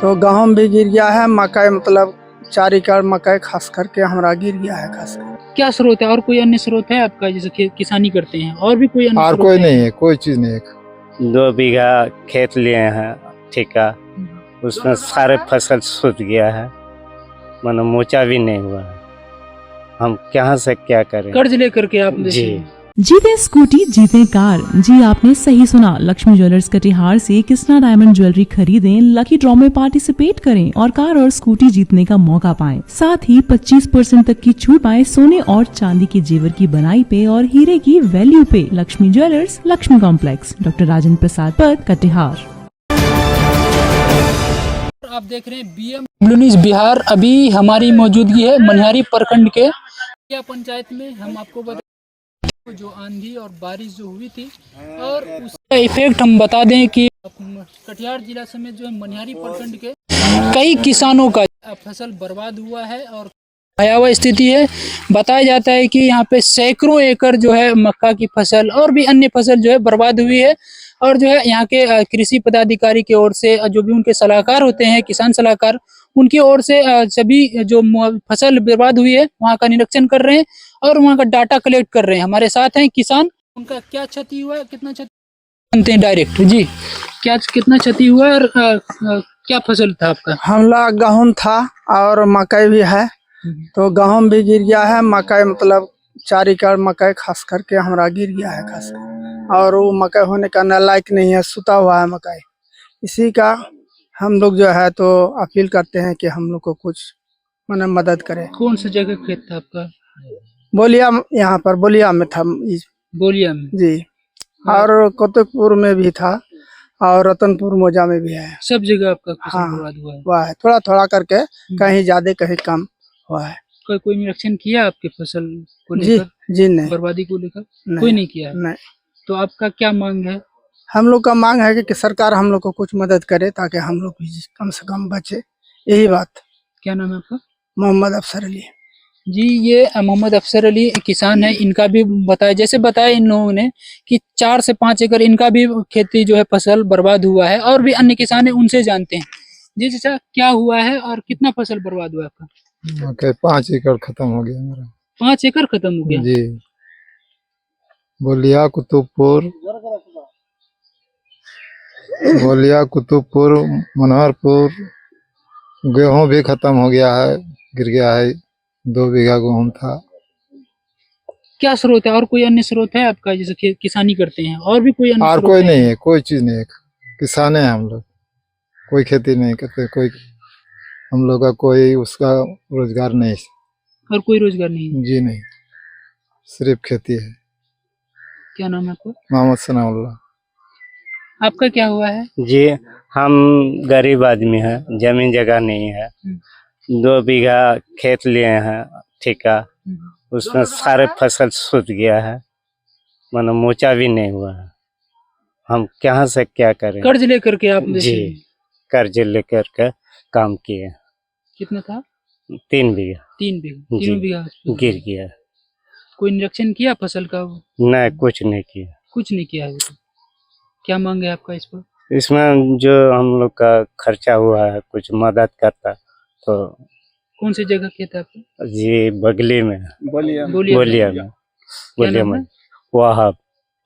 तो गेहूँ भी गिर गया है, मकई मतलब 4 एकड़ मकई खास करके हमारा गिर गया है खास कर। क्या स्रोत है और कोई अन्य स्रोत है आपका, जैसे किसानी करते हैं और भी कोई अन्य और स्रोत कोई है? नहीं है, कोई चीज नहीं है। 2 बीघा खेत लिए हैं ठेका, उसमें सारे फसल सूख गया है, मानो मोचा भी नहीं हुआ है। हम कहाँ से क्या करें? कर्ज लेकर के आपने? जी। जीते स्कूटी जीते कार। जी आपने सही सुना, लक्ष्मी ज्वेलर्स कटिहार से कृष्णा डायमंड ज्वेलरी खरीदें, लकी ड्रॉ में पार्टिसिपेट करें और कार और स्कूटी जीतने का मौका पाएं। साथ ही 25% तक की छूट पाएं सोने और चांदी के जेवर की बनाई पे और हीरे की वैल्यू पे। Lakshmi jewellers, Lakshmi complex, doctor Rajendra Prasad Path, Katihar. आप देख रहे हैं BM न्यूज़ बिहार। अभी हमारी मौजूदगी है मनिहारी प्रखंड के पंचायत में। हम आपको बता जो आंधी और बारिश जो हुई थी और उसका इफेक्ट हम बता दें कि कटिहार जिला समेत जो है मनिहारी प्रखंड के कई किसानों का फसल बर्बाद हुआ है और भयावह स्थिति है। बताया जाता है कि यहाँ पे सैकड़ों एकड़ जो है मक्का की फसल और भी अन्य फसल जो है बर्बाद हुई है। और जो है यहाँ के कृषि पदाधिकारी की ओर से जो भी उनके सलाहकार होते हैं, किसान सलाहकार, उनकी ओर से सभी जो फसल बर्बाद हुई है वहाँ का निरीक्षण कर रहे हैं और वहाँ का डाटा कलेक्ट कर रहे हैं। हमारे साथ हैं किसान, उनका क्या क्षति हुआ है, कितना क्षति जानते हैं डायरेक्ट। जी, क्या कितना क्षति हुआ है और क्या फसल था आपका? हमला गेहूँ था और मकई भी है, तो गेहूँ भी गिर गया है, मकई मतलब 4 एकड़ मकई खास करके हमारा गिर गया है खास कर। और वो मकई होने का न लायक नहीं है, सुता हुआ है मकई। इसी का हम लोग जो है तो अपील करते हैं कि हम लोग को कुछ माने मदद करें। कौन सी जगह खेत था आपका? बोलिया, यहाँ पर बोलिया में था। बोलिया में? जी, और कोतकपुर में भी था और रतनपुर मोजा में भी है। सब जगह आपका फसल हाँ, बर्बाद हुआ है? हुआ है, थोड़ा थोड़ा करके, कहीं ज्यादा कहीं कम हुआ है। कोई निरीक्षण किया आपके फसल को जी लेकर? जी नहीं, बर्बादी को लेकर कोई नहीं किया? नहीं। तो आपका क्या मांग है? हम लोग का मांग है कि सरकार हम लोग को कुछ मदद करे ताकि हम लोग भी कम से कम बचे, यही बात। क्या नाम है आपका? मोहम्मद अफसर अली। जी, ये मोहम्मद अफसर अली किसान है। इनका भी बताया, जैसे बताया इन लोगों ने कि 4 से 5 एकड़ इनका भी खेती जो है फसल बर्बाद हुआ है और भी अन्य किसान है, उनसे जानते हैं। जी चाचा, क्या हुआ है और कितना फसल बर्बाद हुआ आपका? मकई 5 एकड़ खत्म हो गया मेरा। 5 एकड़ खत्म हो गया? जी, बोलिया कुतुबपुर मनोहरपुर, गेहूं भी खत्म हो गया है, गिर गया है। 2 बीघा गेहूं था। क्या स्रोत है और कोई अन्य स्रोत है आपका, जैसे किसानी करते हैं और भी कोई अन्य और स्रोत कोई है? नहीं है, कोई चीज नहीं है। किसान है हम लोग, कोई खेती नहीं करते, कोई हम लोग का कोई उसका रोजगार नहीं। और कोई रोजगार नहीं है? जी नहीं, सिर्फ खेती है। क्या नाम है आपका? मोहम्मद सनाउल्लाह। आपका क्या हुआ है? जी, हम गरीब आदमी हैं, जमीन जगह नहीं है। 2 बीघा खेत लिए हैं ठेका, उसमें सारे फसल सूख गया है, मानो मोचा भी नहीं हुआ है। हम कहाँ से क्या करें? कर्ज लेकर के आपने? जी, कर्ज लेकर के काम किए। कितना था? 3 बीघा। 3 बीघा? जी, 3 बीघा गिर गया। कोई निरीक्षण किया फसल का? नहीं, कुछ नहीं किया। कुछ नहीं किया है। क्या मांग है आपका इस पर? इसमें जो हम लोग का खर्चा हुआ है कुछ मदद करता तो। कौन सी जगह खेत है आपका? जी, बगली में, बोलिया में। वहाब।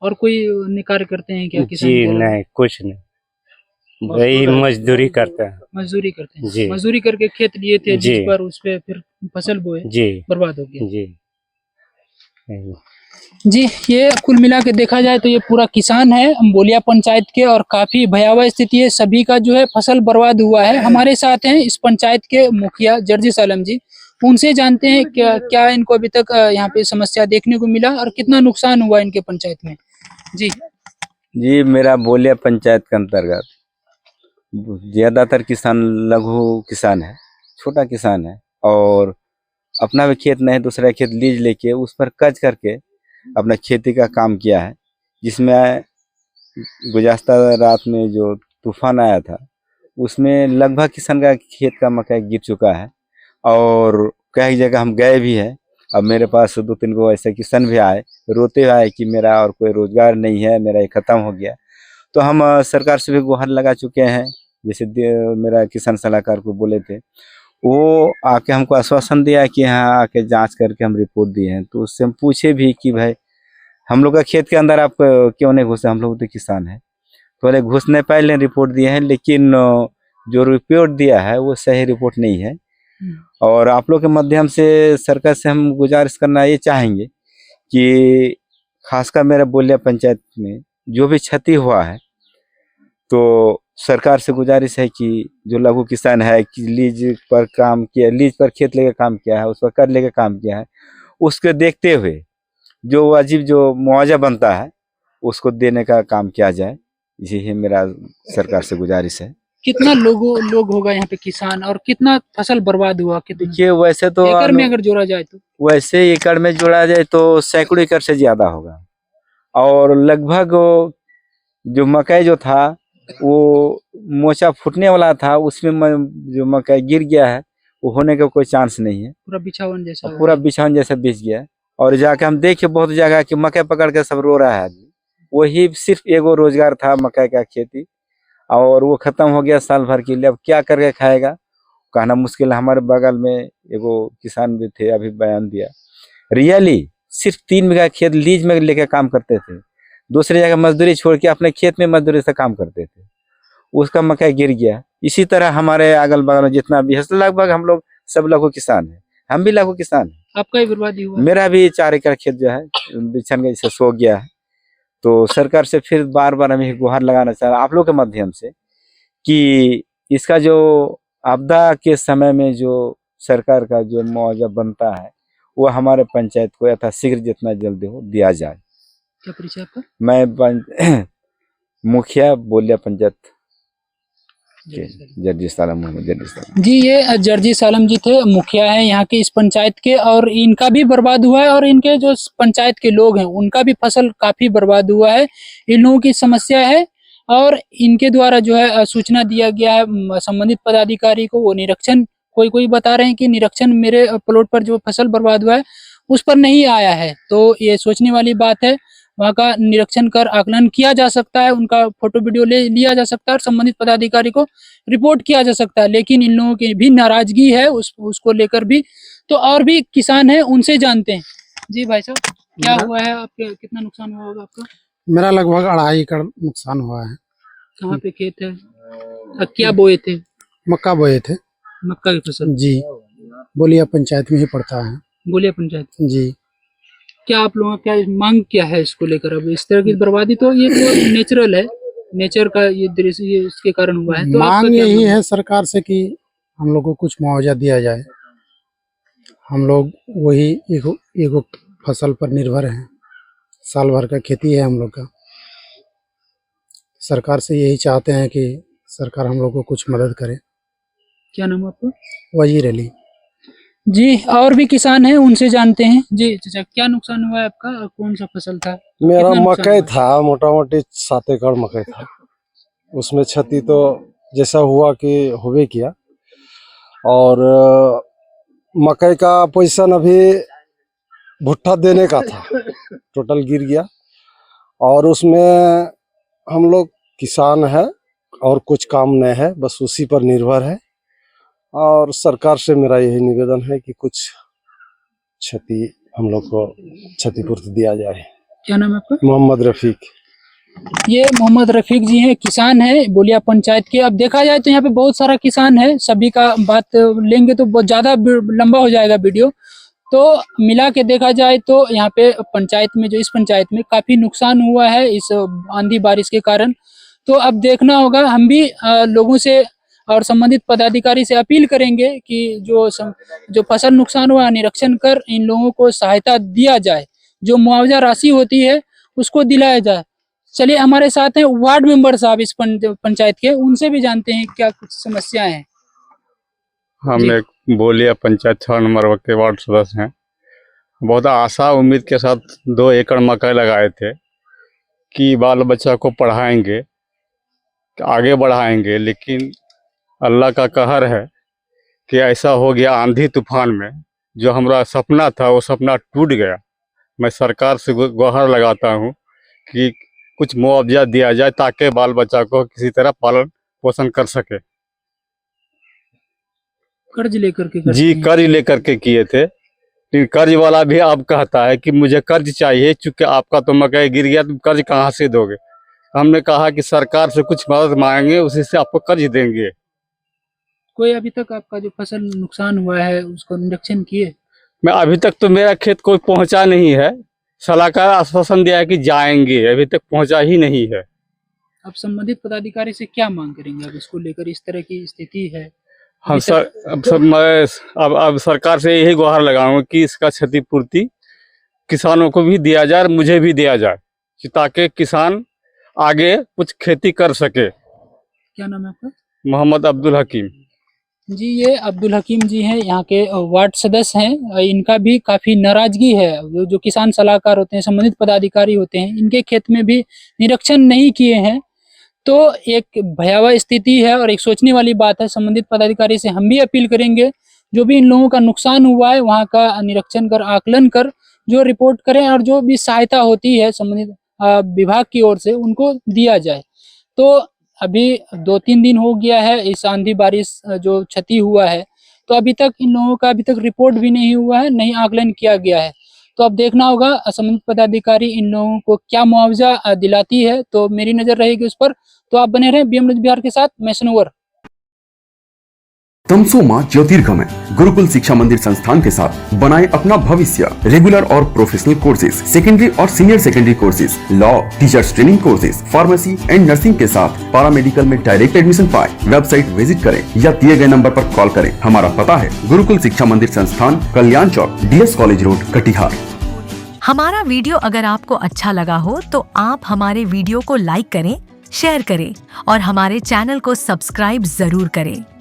और कोई अन्य कार्य करते हैं क्या किसान? जी नहीं, कुछ नहीं, वही मजदूरी करते हैं। मजदूरी करते हैं? जी, मजदूरी करके खेत लिए थे, जी, जिस पर उस पे फिर फसल बोए, जी, बर्बाद हो गया। जी। जी, ये कुल मिला के देखा जाए तो ये पूरा किसान है बोलिया पंचायत के और काफी भयावह स्थिति है। सभी का जो है फसल बर्बाद हुआ है। हमारे साथ हैं इस पंचायत के मुखिया जर्जिस आलम जी, उनसे जानते हैं क्या इनको अभी तक यहाँ पे समस्या देखने को मिला और कितना नुकसान हुआ इनके पंचायत में। जी, मेरा बोलिया पंचायत के अंतर्गत ज्यादातर किसान लघु किसान है, छोटा किसान है और अपना भी खेत नहीं, दूसरा खेत लीज लेके उस पर कर्ज करके अपना खेती का काम किया है। जिसमें गुज़श्ता रात में जो तूफान आया था उसमें लगभग किसान का खेत का मकई गिर चुका है और कई जगह हम गए भी हैं। अब मेरे पास 2-3 गो ऐसे किसान भी आए, रोते हुए आए कि मेरा और कोई रोजगार नहीं है, मेरा ये खत्म हो गया। तो हम सरकार से भी गुहार लगा चुके हैं जैसे मेरा किसान सलाहकार को बोले थे, वो आके हमको आश्वासन दिया कि हाँ आके जांच करके हम रिपोर्ट दिए हैं। तो उससे हम पूछे भी कि भाई हम लोग का खेत के अंदर आप क्यों नहीं घुसे, हम लोग तो किसान हैं। तो बोले घुस नहीं पाए, लेकिन रिपोर्ट दिए हैं, लेकिन जो रिपोर्ट दिया है वो सही रिपोर्ट नहीं है। और आप लोग के माध्यम से सरकार से हम गुजारिश करना ये चाहेंगे कि खासकर मेरा बोलिया पंचायत में जो भी क्षति हुआ है, तो सरकार से गुजारिश है कि जो लघु किसान है कि लीज पर काम किया, लीज पर खेत लेकर काम किया है, उस पर कर लेकर काम किया है, उसको देखते हुए जो वाजिब जो मुआवजा बनता है उसको देने का काम किया जाए। यही मेरा सरकार से गुजारिश है। कितना लोग होगा यहाँ पे किसान, और कितना फसल बर्बाद हुआ, कितना देखिए वैसे तो एकड़ में अगर जोड़ा जाए तो? वैसे एकड़ में जोड़ा जाए तो सैकड़ों एकड़ से ज्यादा होगा। और लगभग जो मकई जो था वो मोचा फूटने वाला था, उसमें जो मकई गिर गया है वो होने का कोई चांस नहीं है। पूरा बिछावन जैसा हो पूरा बिछावन जैसा बिछ गया है। और जाके हम देखे बहुत जगह कि मकई पकड़ के सब रो रहा है आदमी। वही सिर्फ एगो रोजगार था मकई का खेती, और वो खत्म हो गया साल भर के लिए। अब क्या करके खाएगा कहना मुश्किल है। हमारे बगल में एगो किसान भी थे, अभी बयान दिया, रियली सिर्फ 3 बीघा खेत लीज में लेकर काम करते थे, दूसरी जगह मजदूरी छोड़ के अपने खेत में मजदूरी से काम करते थे, उसका मकई गिर गया। इसी तरह हमारे अगल बगल में जितना भी है लगभग हम लोग सब लघु किसान हैं, हम भी लघु किसान हैं। आपका ही बर्बादी हुआ? मेरा भी 4 एकड़ खेत जो है बिछन गई से सो गया है। तो सरकार से फिर बार बार हमें गुहार लगाना चाह रहा आप लोग के माध्यम से कि इसका जो आपदा के समय में जो सरकार का जो मुआवजा बनता है वो हमारे पंचायत को यथाशीघ्र जितना जल्दी हो दिया जाए। क्या परिचय आपका? मैं मुखिया बोलिया पंचायत जर्जी सालम मोहम्मद जर्जी सालम। जी, ये जर्जी सालम जी थे, मुखिया है यहाँ के इस पंचायत के, और इनका भी बर्बाद हुआ है और इनके जो पंचायत के लोग हैं उनका भी फसल काफी बर्बाद हुआ है। इन लोगों की समस्या है और इनके द्वारा जो है सूचना दिया गया है संबंधित पदाधिकारी को। वो निरीक्षण कोई बता रहे हैं कि निरीक्षण मेरे प्लॉट पर जो फसल बर्बाद हुआ है उस पर नहीं आया है। तो ये सोचने वाली बात है। वहाँ का निरीक्षण कर आकलन किया जा सकता है, उनका फोटो वीडियो लिया जा सकता है और संबंधित पदाधिकारी को रिपोर्ट किया जा सकता है। लेकिन इन लोगों की भी नाराजगी है उसको लेकर भी। तो और भी किसान हैं, उनसे जानते हैं। जी भाई साहब, क्या हुआ है आपके, कितना नुकसान हुआ होगा आपका? मेरा लगभग 2.5 एकड़ नुकसान हुआ है। कहाँ पे खेत है? क्या बोए थे? मक्का बोए थे। मक्का की फसल? जी, बोलिया पंचायत में ही पड़ता है। बोलिया पंचायत जी। क्या आप लोगों का क्या मांग क्या है इसको लेकर? अब इस तरह की बर्बादी तो ये तो नेचुरल है, नेचर का ये दृश्य, ये इसके कारण हुआ है। तो मांग यही है सरकार से कि हम लोग को कुछ मुआवजा दिया जाए। हम लोग वही एगो फसल पर निर्भर हैं, साल भर का खेती है हम लोग का। सरकार से यही चाहते हैं कि सरकार हम लोग को कुछ मदद करे। क्या नाम है आपका? वजीर अली। जी, और भी किसान हैं, उनसे जानते हैं। जी चाचा, क्या नुकसान हुआ है आपका? कौन सा फसल था? मेरा कितना नुकसान मकई हुआ? था, मोटा मोटी 7 एकड़ मकई था। उसमें क्षति तो जैसा हुआ कि होवे किया। और मकई का पोजीशन अभी भुट्टा देने का था, टोटल गिर गया। और उसमें हम लोग किसान है और कुछ काम नहीं है, बस उसी पर निर्भर है। और सरकार से मेरा यही निवेदन है कि कुछ क्षति हम लोग को क्षतिपूर्ति दिया जाए। क्या नाम है आपका? मोहम्मद रफीक। ये मोहम्मद रफीक जी हैं, किसान हैं बोलिया पंचायत के। अब देखा जाए तो यहाँ पे बहुत सारा किसान है, सभी का बात लेंगे तो बहुत ज्यादा लंबा हो जाएगा वीडियो। तो मिला के देखा जाए तो यहाँ पे पंचायत में, जो इस पंचायत में काफी नुकसान हुआ है इस आंधी बारिश के कारण। तो अब देखना होगा, हम भी लोगों से और संबंधित पदाधिकारी से अपील करेंगे कि जो फसल नुकसान हुआ निरीक्षण कर इन लोगों को सहायता दिया जाए, जो मुआवजा राशि होती है उसको दिलाया जाए। चलिए, हमारे साथ हैं वार्ड मेंबर साहब इस पंचायत के, उनसे भी जानते हैं क्या कुछ समस्याएं हैं। हम एक बोलिया पंचायत 6 नंबर के वार्ड सदस्य हैं। बहुत आशा उम्मीद के साथ 2 एकड़ मकई लगाए थे कि बाल बच्चा को पढ़ाएंगे, आगे बढ़ाएंगे, लेकिन अल्लाह का कहर है कि ऐसा हो गया आंधी तूफान में। जो हमारा सपना था वो सपना टूट गया। मैं सरकार से गुहार लगाता हूँ कि कुछ मुआवजा दिया जाए ताकि बाल बच्चा को किसी तरह पालन पोषण कर सके। कर्ज लेकर के करते जी हैं। कर्ज लेकर के किए थे, लेकिन कर्ज वाला भी अब कहता है कि मुझे कर्ज चाहिए, चूंकि आपका तो मकई गिर गया, तुम कर्ज कहाँ से दोगे। हमने कहा कि सरकार से कुछ मदद मांगेंगे, उसी से आपको कर्ज देंगे। कोई अभी तक आपका जो फसल नुकसान हुआ है उसको निरीक्षण किए? मैं अभी तक तो मेरा खेत कोई पहुंचा नहीं है, सलाहकार आश्वासन दिया है कि जाएंगे, अभी तक पहुंचा ही नहीं है। अब संबंधित पदाधिकारी से क्या मांग करेंगे अब इसको लेकर, इस तरह की स्थिति है? हम सर अब सरकार से यही गुहार लगाऊंगा कि इसका क्षतिपूर्ति किसानों को भी दिया जाए और मुझे भी दिया जाए, ताकि किसान आगे कुछ खेती कर सके। क्या नाम है आपका? मोहम्मद अब्दुल हकीम। जी, ये अब्दुल हकीम जी हैं, यहाँ के वार्ड सदस्य हैं। इनका भी काफी नाराजगी है। जो किसान सलाहकार होते हैं, संबंधित पदाधिकारी होते हैं, इनके खेत में भी निरीक्षण नहीं किए हैं। तो एक भयावह स्थिति है और एक सोचने वाली बात है। संबंधित पदाधिकारी से हम भी अपील करेंगे, जो भी इन लोगों का नुकसान हुआ है वहाँ का निरीक्षण कर, आकलन कर जो रिपोर्ट करें और जो भी सहायता होती है संबंधित विभाग की ओर से उनको दिया जाए। तो अभी 2-3 दिन हो गया है इस आंधी बारिश जो क्षति हुआ है, तो अभी तक इन लोगों का अभी तक रिपोर्ट भी नहीं हुआ है, नहीं आकलन किया गया है। तो अब देखना होगा संबंधित पदाधिकारी इन लोगों को क्या मुआवजा दिलाती है, तो मेरी नजर रहेगी उस पर। तो आप बने रहें BM न्यूज़ बिहार के साथ। मैं सनोवर। तमसोमा ज्योतिर्गमय गुरुकुल शिक्षा मंदिर संस्थान के साथ बनाए अपना भविष्य। रेगुलर और प्रोफेशनल कोर्सेज, सेकेंडरी और senior secondary courses, law, teachers training courses, pharmacy and nursing के साथ पैरामेडिकल में डायरेक्ट एडमिशन पाए। वेबसाइट विजिट करें या दिए गए नंबर पर कॉल करें। हमारा पता है गुरुकुल शिक्षा मंदिर संस्थान, कल्याण चौक, DS कॉलेज रोड, कटिहार। हमारा वीडियो अगर आपको अच्छा लगा हो तो आप हमारे वीडियो को लाइक करें, शेयर करें और हमारे चैनल को सब्सक्राइब जरूर करें।